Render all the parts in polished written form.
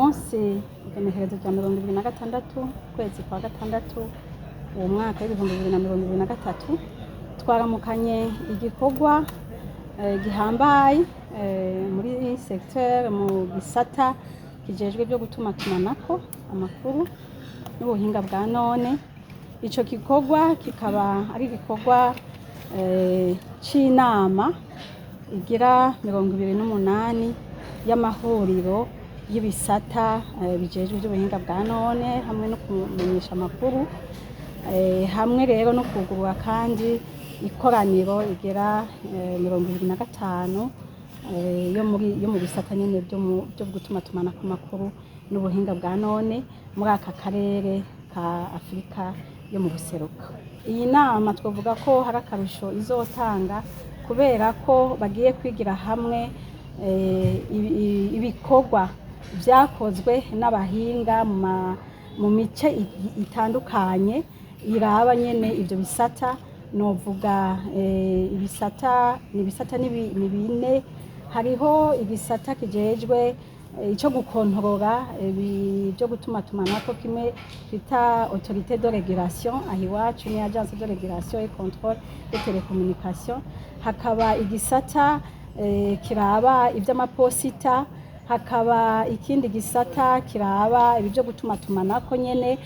munsi igenekerezo rya 2026 kwezi kwa gatandatu uwo mwaka w'2023 twaramukanye igikorwa gihambaye muri secteur mu gisata kijejwe byo gutuma tumanako amakuru n'ubuhinga bwa none. Ico gikorwa kikaba ari gikorwa c'inama igira 28 y'amahuriro y'ibisata bijejwe by'ubuhinga bwa none hamwe no kumenyesha amakuru, hamwe rero no kugurura kandi ikoraniro igera 25 yo mu bisata nyene byo gutuma tumanako amakuru n'ubuhinga bwa none muri aka karere ka Afrika yo mu buseruko. Iyi nama twavuga ko hari akarusho izotanga kubera ko bagiye kwigira hamwe ibikorwa vyakozwe n'abahinga mu mice itandukanye iraba nyene ivyo bisata. Novuga ibisata ni bine. Hariho igisata kijejwe ico gukontorora byo gutuma tumanako kimwe bita autorité de régulation ahiwacu ni agence de régulation et contrôle des télécommunications. Hakaba igisata kiraba ivy'amaposita, hakaba ikindi gisata kiraba ibyo gutuma tumanako nyene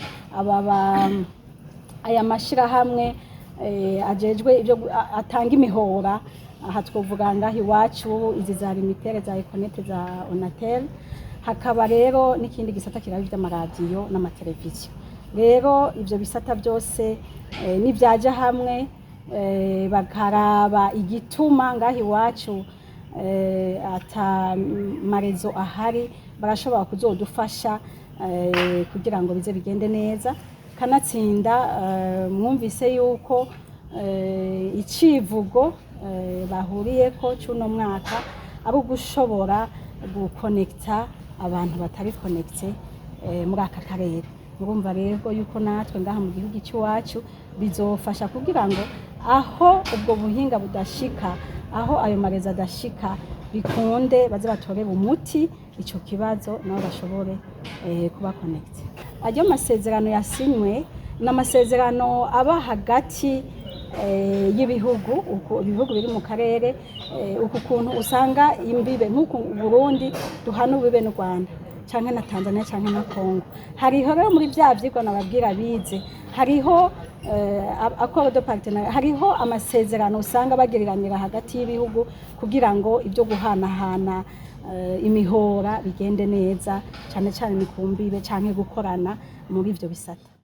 aya mashira hamwe ajejwe ibyo atanga imihora. Aha twovuga ngaho iwacu izi za limitere za Econet za Onatel. Hakaba rero n'ikindi gisata kiraba ivy'amaradiyo n'amateleviziyo. Rero ivyo bisata byose nivyaje hamwe bakaraba igituma ngaho iwacu ata marezo ahari barashobora kuzodufasha kugira ngo bize bigende neza. Kanatsinda mwumvise yuko icivugo bahuriyeko cy'uno mwaka ari ugushobora guconnecta abantu batari connecte muri aka karere. Murumva rero yuko natwe ngaha mu gihugu cy'iwacu bizofasha kugira ngo aho ubwo buhinga budashika, aho ayo mareza adashika, bikunde baze batoreba umuti ico kibazo nabo bashobore kuba connecte. Ajyo masezerano yasinywe n'amasezerano aba hagati y'ibihugu ibihugu biri mu karere. Uku kuntu usanga imbibe nk'uku Burundi duhana ubibe n'u Rwanda canke na Tanzania canke na Congo. Hariho rero muri vya vyigwa nababwira bize, hariho accord de partenariat, hariho amasezerano usanga bagiriranira hagati y'ibihugu kugira ngo ibyo guhanahana imihora bigende neza, cane ni kumbibe canke gukorana muri ivyo bisata.